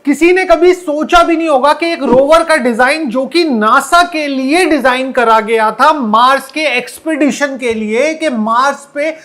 किसी ने कभी सोचा भी नहीं होगा कि एक रोवर का डिजाइन जो कि नासा के लिए डिजाइन करा गया था मार्स के एक्सपीडिशन के लिए, कि मार्स पे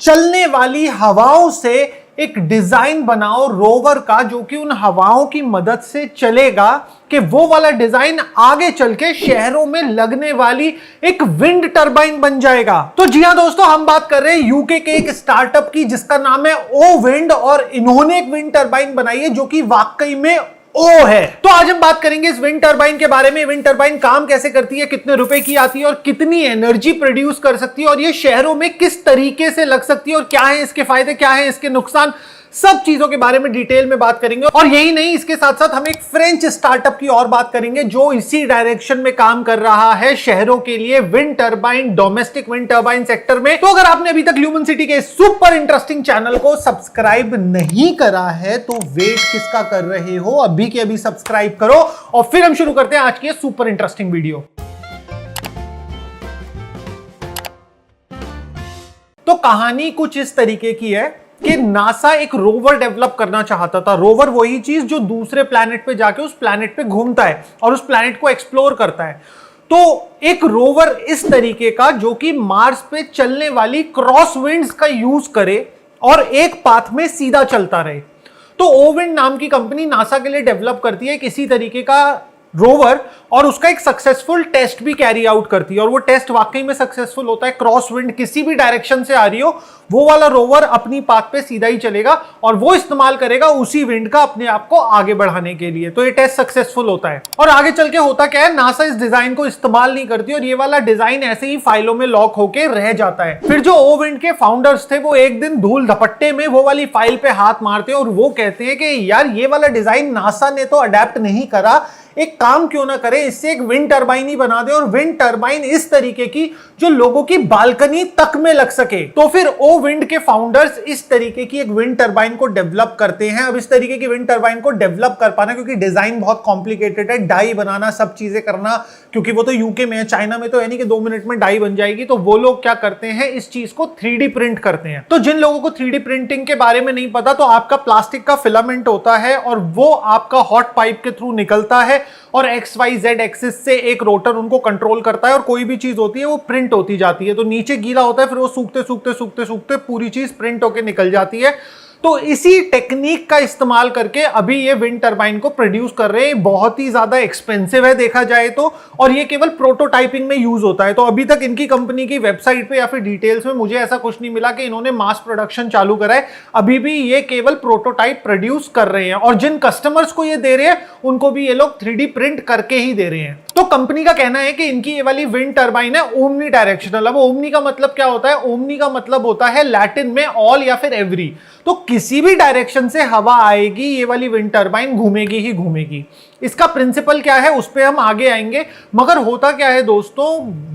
चलने वाली हवाओं से एक डिजाइन बनाओ रोवर का जो कि उन हवाओं की मदद से चलेगा, कि वो वाला डिजाइन आगे चल के शहरों में लगने वाली एक विंड टरबाइन बन जाएगा। तो जी हां दोस्तों, हम बात कर रहे हैं यूके के एक स्टार्टअप की जिसका नाम है ओ विंड, और इन्होंने एक विंड टरबाइन बनाई है जो कि वाकई में ओ है। तो आज हम बात करेंगे इस विंड टरबाइन के बारे में। विंड टरबाइन काम कैसे करती है, कितने रुपए की आती है और कितनी एनर्जी प्रोड्यूस कर सकती है, और ये शहरों में किस तरीके से लग सकती है, और क्या है इसके फायदे, क्या है इसके नुकसान, सब चीजों के बारे में डिटेल में बात करेंगे। और यही नहीं, इसके साथ साथ हम एक फ्रेंच स्टार्टअप की और बात करेंगे जो इसी डायरेक्शन में काम कर रहा है शहरों के लिए, wind turbine, domestic wind turbine sector में। तो अगर आपने अभी तक ल्यूमन सिटी के सुपर इंटरेस्टिंग चैनल को सब्सक्राइब नहीं करा है तो वेट किसका कर रहे हो, अभी के अभी सब्सक्राइब करो। और फिर हम शुरू करते हैं आज की सुपर इंटरेस्टिंग वीडियो। तो कहानी कुछ इस तरीके की है कि नासा एक रोवर डेवलप करना चाहता था। रोवर वही चीज जो दूसरे प्लैनेट पे जाके उस प्लैनेट पे घूमता है और उस प्लैनेट को एक्सप्लोर करता है। तो एक रोवर इस तरीके का जो कि मार्स पे चलने वाली क्रॉस विंड्स का यूज करे और एक पाथ में सीधा चलता रहे। तो ओविंड नाम की कंपनी नासा के लिए डेवलप करती है किसी तरीके का रोवर, और उसका एक सक्सेसफुल टेस्ट भी कैरी आउट करती है, और वो टेस्ट वाकई में सक्सेसफुल होता है। क्रॉस विंड किसी भी डायरेक्शन से आ रही हो, वो वाला रोवर अपनी पाथ पे सीधा ही चलेगा और वो इस्तेमाल करेगा उसी विंड का अपने आप को आगे बढ़ाने के लिए। तो ये टेस्ट सक्सेसफुल होता है। और आगे चल के होता क्या है, नासा इस डिजाइन को इस्तेमाल नहीं करती और ये वाला डिजाइन ऐसे ही फाइलों में लॉक होके रह जाता है। फिर जो ओ विंड के फाउंडर्स थे वो एक दिन धूल धपट्टे में वो वाली फाइल पे हाथ मारते हैं और वो कहते हैं कि यार ये वाला डिजाइन नासा ने तो अडेप्ट नहीं करा, एक काम क्यों ना करें, इससे एक विंड टरबाइन ही बना दे, और विंड टरबाइन इस तरीके की जो लोगों की बालकनी तक में लग सके। तो फिर ओ विंड के फाउंडर्स इस तरीके की एक विंड टरबाइन को डेवलप करते हैं। अब इस तरीके की विंड टरबाइन को डेवलप कर पाना, क्योंकि डिजाइन बहुत कॉम्प्लिकेटेड है, डाई बनाना, सब चीजें करना, क्योंकि वो तो यूके में है, चाइना में तो है नहीं कि 2 मिनट में डाई बन जाएगी। तो वो लोग क्या करते हैं, इस चीज को 3D प्रिंट करते हैं। तो जिन लोगों को 3D प्रिंटिंग के बारे में नहीं पता, तो आपका प्लास्टिक का फिलामेंट होता है और वो आपका हॉट पाइप के थ्रू निकलता है और XYZ एक्सिस से एक रोटर उनको कंट्रोल करता है, और कोई भी चीज होती है वो प्रिंट होती जाती है। तो नीचे गीला होता है, फिर वो सूखते सूखते सूखते सूखते पूरी चीज प्रिंट होके निकल जाती है। तो इसी टेक्निक का इस्तेमाल करके अभी ये विंड टरबाइन को प्रोड्यूस कर रहे हैं। बहुत ही ज्यादा एक्सपेंसिव है देखा जाए तो, और ये केवल प्रोटोटाइपिंग में यूज होता है। तो अभी तक इनकी कंपनी की वेबसाइट पे या फिर डिटेल्स में मुझे ऐसा कुछ नहीं मिला कि इन्होंने मास प्रोडक्शन चालू करा है। अभी भी ये केवल प्रोटोटाइप प्रोड्यूस कर रहे हैं, और जिन कस्टमर्स को ये दे रहे हैं उनको भी ये लोग 3D प्रिंट करके ही दे रहे हैं। तो कंपनी का कहना है कि इनकी ये वाली विंड टरबाइन है ओमनी डायरेक्शनल। अब ओमनी का मतलब क्या होता है, ओमनी का मतलब होता है लैटिन में ऑल या फिर एवरी। तो किसी भी डायरेक्शन से हवा आएगी, ये वाली विंड टरबाइन घूमेगी ही घूमेगी। इसका प्रिंसिपल क्या है उस पे हम आगे आएंगे, मगर होता क्या है दोस्तों,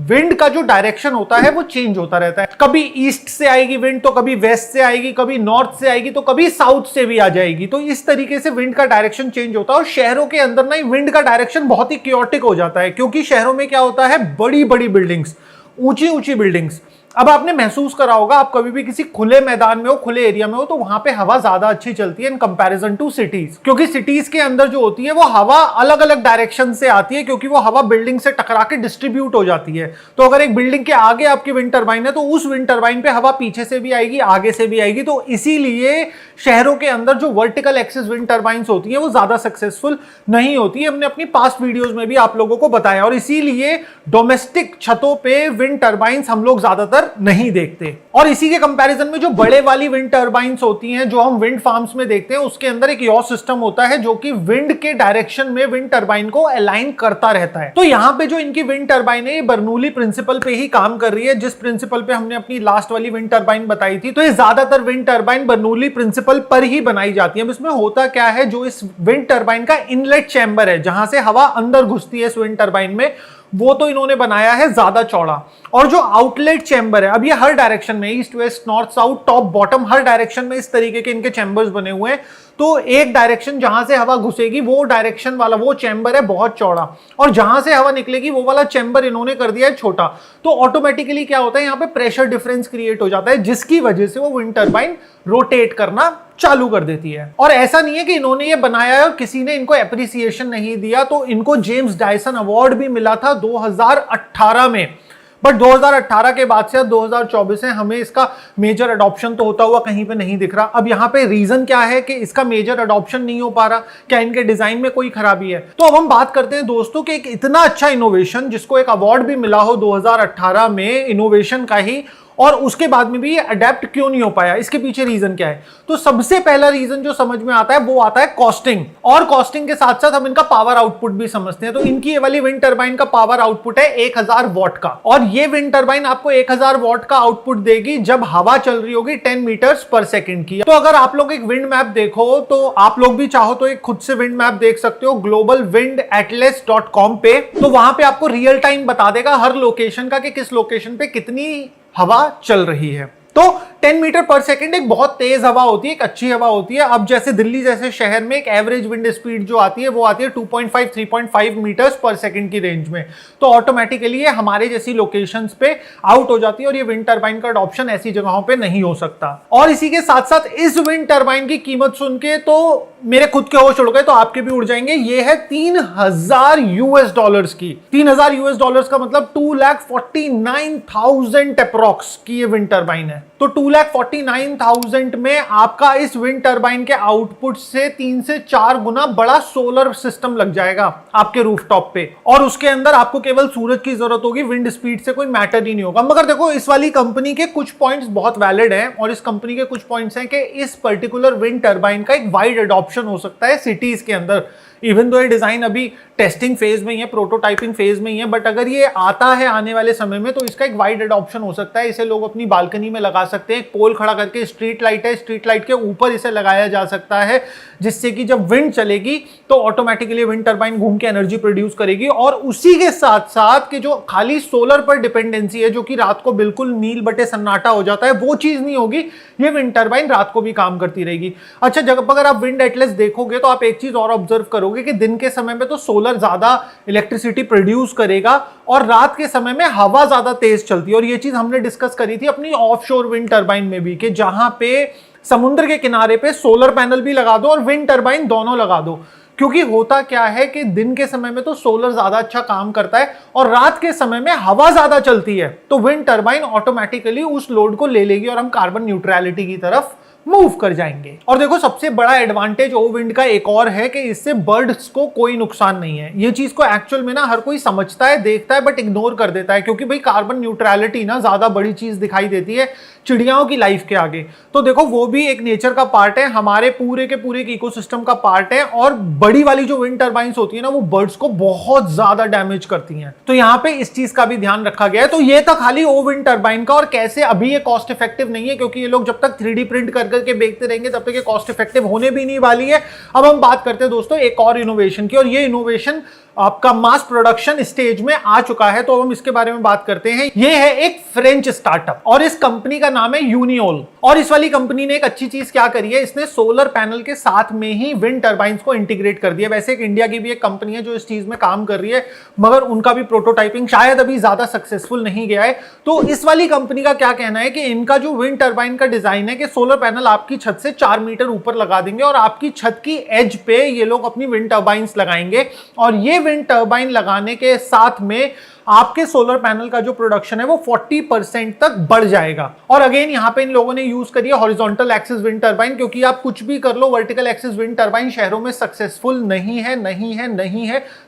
विंड का जो डायरेक्शन होता है वो चेंज होता रहता है। कभी ईस्ट से आएगी विंड, तो कभी वेस्ट से आएगी, कभी नॉर्थ से आएगी, तो कभी साउथ से भी आ जाएगी। तो इस तरीके से विंड का डायरेक्शन चेंज होता है, और शहरों के अंदर ना विंड का डायरेक्शन बहुत ही क्योटिक हो जाता है, क्योंकि शहरों में क्या होता है, बड़ी बड़ी बिल्डिंग्स, ऊंची ऊंची बिल्डिंग्स। अब आपने महसूस करा होगा, आप कभी भी किसी खुले मैदान में हो, खुले एरिया में हो, तो वहां पे हवा ज्यादा अच्छी चलती है इन कंपैरिजन टू सिटीज, क्योंकि सिटीज के अंदर जो होती है वो हवा अलग अलग डायरेक्शन से आती है, क्योंकि वो हवा बिल्डिंग से टकरा के डिस्ट्रीब्यूट हो जाती है। तो अगर एक बिल्डिंग के आगे आपकी विंड टरबाइन है तो उस विंड टरबाइन पे हवा पीछे से भी आएगी, आगे से भी आएगी। तो इसीलिए शहरों के अंदर जो वर्टिकल एक्सिस विंड टरबाइंस होती है वो ज्यादा सक्सेसफुल नहीं होती है। हमने अपनी पास्ट वीडियोस में भी आप लोगों को बताया, और इसीलिए डोमेस्टिक छतों पे विंड टरबाइंस हम लोग ज्यादातर नहीं देखते। और इसी के कंपैरिजन में जो बड़े वाली विंड टरबाइंस होती हैं जो हम विंड फार्म्स में देखते हैं, उसके अंदर एक यॉ सिस्टम होता है जो कि विंड के डायरेक्शन में विंड टरबाइन को अलाइन करता रहता है। तो यहां पे जो इनकी विंड टरबाइन है, ये बर्नूली प्रिंसिपल पे ही काम कर रही है, जिस प्रिंसिपल पे हमने अपनी लास्ट वाली विंड टरबाइन बताई थी। तो ये ज्यादातर विंड टरबाइन बर्नूली प्रिंसिपल पर ही बनाई जाती है। अब इसमें होता क्या है, जो इस विंड टरबाइन का इनलेट चैम्बर है जहां से हवा अंदर घुसती है इस विंड टरबाइन में, वो तो इन्होंने बनाया है ज्यादा चौड़ा। और जो आउटलेट चैम्बर है, अब ये हर डायरेक्शन में, east west north south top bottom, हर डायरेक्शन में इस तरीके के इनके चैम्बर्स बने हुए हैं। तो एक डायरेक्शन जहां से हवा घुसेगी वो डायरेक्शन वाला वो चैम्बर है बहुत चौड़ा, और जहां से हवा निकलेगी वो वाला चैम्बर इन्होंने कर दिया है छोटा। तो ऑटोमेटिकली क्या होता है, यहाँ पे प्रेशर डिफरेंस क्रिएट हो जाता है, जिसकी वजह से वो विंड टरबाइन रोटेट करना चालू कर देती है। और ऐसा नहीं है कि इन्होंने ये बनाया है और किसी ने इनको एप्रिसिएशन नहीं दिया, तो इनको जेम्स डायसन अवार्ड भी मिला था 2018 में। बट 2018 के बाद से 2024 है, हमें इसका मेजर अडॉप्शन तो होता हुआ कहीं पे नहीं दिख रहा। अब यहाँ पे रीजन क्या है कि इसका मेजर अडॉप्शन नहीं हो पा रहा? क्या इनके डिजाइन में कोई खराबी है? तो अब हम बात करते हैं दोस्तों कि एक इतना अच्छा इनोवेशन जिसको एक अवार्ड भी मिला हो 2018 में इनोवेशन का ही, और उसके बाद में भी ये अडेप्ट क्यों नहीं हो पाया, इसके पीछे रीजन क्या है? तो सबसे पहला रीजन जो समझ में आता है वो आता है कॉस्टिंग, और कॉस्टिंग के साथ साथ हम इनका पावर आउटपुट भी समझते हैं। तो इनकी ये वाली विंड टरबाइन का पावर आउटपुट है 1000 वॉट का, और ये विंड टरबाइन आपको 1000 वॉट का आउटपुट देगी जब हवा चल रही होगी 10 मीटर्स पर सेकेंड की। तो अगर आप लोग एक विंड मैप देखो, तो आप लोग भी चाहो तो एक खुद से विंड मैप देख सकते हो globalwindatlas.com पे। तो वहां पे आपको रियल टाइम बता देगा हर लोकेशन का कि किस लोकेशन पे कितनी हवा चल रही है। तो 10 मीटर पर सेकंड एक बहुत तेज हवा होती है, एक अच्छी हवा होती है। अब जैसे दिल्ली जैसे शहर में एक एवरेज विंड स्पीड जो आती है वो आती है 2.5 3.5 मीटर्स पर सेकंड की रेंज में। तो ऑटोमेटिकली ये हमारे जैसी लोकेशंस पे आउट हो जाती है, और ये विंड टरबाइन का अडॉप्शन ऐसी जगहों पे नहीं हो सकता। और इसी के साथ साथ इस विंड टरबाइन की कीमत सुन के तो मेरे खुद के होश उड़ गए, तो आपके भी उड़ जाएंगे। ये है $3000 की। $3000 का मतलब 2,49,000 अप्रॉक्स की ये विंड टरबाइन है। तो 2,49,000 में आपका इस विंड टरबाइन के आउटपुट से 3 से 4 गुना बड़ा सोलर सिस्टम लग जाएगा आपके रूफटॉप पे, और उसके अंदर आपको केवल सूरज की जरूरत होगी, विंड स्पीड से कोई मैटर ही नहीं होगा। मगर देखो, इस वाली कंपनी के कुछ पॉइंट्स बहुत वैलिड हैं, और इस कंपनी के कुछ पॉइंट्स हैं कि इस पर्टिकुलर विंड टरबाइन का एक वाइड अडॉप्शन हो सकता है सिटीज के अंदर। इवन दो ये डिजाइन अभी टेस्टिंग फेज में ही है, प्रोटोटाइपिंग फेज में ही है, बट अगर ये आता है आने वाले समय में तो इसका एक वाइड एडॉप्शन हो सकता है। इसे लोग अपनी बालकनी में लगा सकते हैं, एक पोल खड़ा करके, स्ट्रीट लाइट है, स्ट्रीट लाइट के ऊपर इसे लगाया जा सकता है, जिससे कि जब विंड चलेगी तो ऑटोमेटिकली विंड टरबाइन घूम के एनर्जी प्रोड्यूस करेगी। और उसी के साथ साथ कि जो खाली सोलर पर डिपेंडेंसी है, जो कि रात को बिल्कुल नील बटे सन्नाटा हो जाता है, वो चीज नहीं होगी। ये विंड टरबाइन रात को भी काम करती रहेगी। अच्छा, जब अगर आप विंड एटलस देखोगे तो आप एक चीज और ऑब्जर्व करोगे कि दिन के समय में तो सोलर ज्यादा इलेक्ट्रिसिटी प्रोड्यूस करेगा, और रात के समय में हवा ज्यादा तेज चलती है। और ये चीज हमने डिस्कस करी थी अपनी ऑफशोर विंड टरबाइन में भी, कि जहां पे समुद्र के किनारे पे सोलर पैनल भी लगा दो और विंड टरबाइन दोनों लगा दो। क्योंकि होता क्या है कि दिन के समय में तो सोलर ज्यादा अच्छा काम करता है, और रात के समय में हवा ज्यादा चलती है, तो विंड टरबाइन ऑटोमेटिकली उस लोड को ले लेगी और हम कार्बन न्यूट्रलिटी की तरफ मूव कर जाएंगे। और देखो, सबसे बड़ा एडवांटेज ओ विंड का एक और है कि इससे बर्ड्स को कोई नुकसान नहीं है। ये चीज को एक्चुअल में ना हर कोई समझता है, देखता है, बट इग्नोर कर देता है, क्योंकि भाई कार्बन न्यूट्रलिटी ना ज्यादा बड़ी चीज दिखाई देती है चिड़ियाओं की लाइफ के आगे। तो देखो, वो भी एक नेचर का पार्ट है, हमारे पूरे के पूरे इकोसिस्टम का पार्ट है। और बड़ी वाली जो विंड टरबाइंस होती है ना, वो बर्ड्स को बहुत ज्यादा डैमेज करती हैं। तो यहाँ पे इस चीज का भी ध्यान रखा गया है। तो ये था खाली ओ विंड टरबाइन का, और कैसे अभी ये कॉस्ट इफेक्टिव नहीं है, क्योंकि ये लोग जब तक 3D प्रिंट कर करके बेचते रहेंगे तब तक ये कॉस्ट इफेक्टिव होने भी नहीं वाली है। अब हम बात करते हैं दोस्तों एक और इनोवेशन की, और ये इनोवेशन आपका मास प्रोडक्शन स्टेज में आ चुका है। तो हम इसके बारे में बात करते हैं। ये है एक फ्रेंच स्टार्टअप, और इस कंपनी का नाम है यूनिओल। और इस वाली कंपनी ने एक अच्छी चीज क्या करी है, इसने सोलर पैनल के साथ में ही विंड टरबाइंस को इंटीग्रेट कर दिया। वैसे एक इंडिया की भी एक कंपनी है जो इस चीज में काम कर रही है, मगर उनका भी प्रोटोटाइपिंग शायद अभी ज्यादा सक्सेसफुल नहीं गया है। तो इस वाली कंपनी का क्या कहना है कि इनका जो विंड टरबाइन का डिजाइन है कि सोलर पैनल आपकी छत से 4 मीटर ऊपर लगा देंगे, और आपकी छत की एज पे ये लोग अपनी विंड टरबाइंस लगाएंगे, और ये विंड टरबाइन लगाने के साथ में आपके सोलर पैनल का जो प्रोडक्शन है वो 40% तक बढ़ जाएगा। और अगेन यहाँ पे इन लोगों ने यूज करी है हॉरिजॉन्टल एक्सिस विंड टरबाइन, क्योंकि आप कुछ भी कर लो, वर्टिकल एक्सिस विंड टरबाइन शहरों में सक्सेसफुल नहीं है।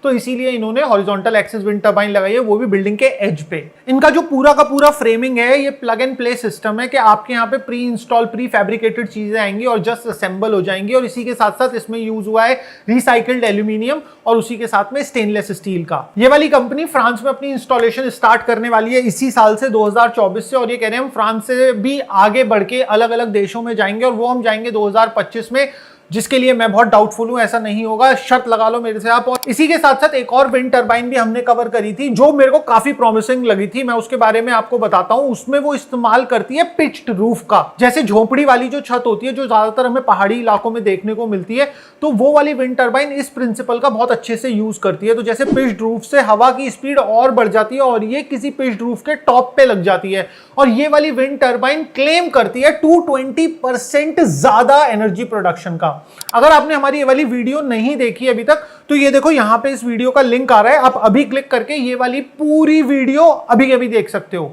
तो इसीलिए इन्होंने हॉरिजॉन्टल एक्सिस विंड टरबाइन लगाई है, वो भी बिल्डिंग के एज पे। इनका जो पूरा का पूरा फ्रेमिंग है, ये प्लग एंड प्ले सिस्टम है कि आपके यहाँ पे प्री इंस्टॉल प्री फैब्रिकेटेड चीजें आएंगी और जस्ट असेंबल हो जाएंगी। और इसी के साथ साथ इसमें यूज हुआ है रिसाइकल्ड एल्यूमिनियम, और उसी के साथ में स्टेनलेस स्टील का। ये वाली कंपनी फ्रांस में अपनी इंस्टॉलेशन स्टार्ट करने वाली है इसी साल से, 2024 से, और ये कह रहे हैं हम फ्रांस से भी आगे बढ़ के अलग अलग देशों में जाएंगे, और वो हम जाएंगे 2025 में, जिसके लिए मैं बहुत डाउटफुल हूं। ऐसा नहीं होगा, शर्त लगा लो मेरे से आप। और इसी के साथ साथ एक और विंड टरबाइन भी हमने कवर करी थी जो मेरे को काफी प्रॉमिसिंग लगी थी, मैं उसके बारे में आपको बताता हूं। उसमें वो इस्तेमाल करती है पिच्ड रूफ का, जैसे झोपड़ी वाली जो छत होती है जो ज्यादातर हमें पहाड़ी इलाकों में देखने को मिलती है, तो वो वाली विंड टरबाइन इस प्रिंसिपल का बहुत अच्छे से यूज करती है। तो जैसे पिच्ड रूफ से हवा की स्पीड और बढ़ जाती है, और ये किसी पिच्ड रूफ के टॉप पे लग जाती है, और ये वाली विंड टर्बाइन क्लेम करती है 220% ज्यादा एनर्जी प्रोडक्शन का। अगर आपने हमारी ये वाली वीडियो नहीं देखी अभी तक, तो ये देखो यहां पे इस वीडियो का लिंक आ रहा है, आप अभी क्लिक करके ये वाली पूरी वीडियो अभी अभी देख सकते हो।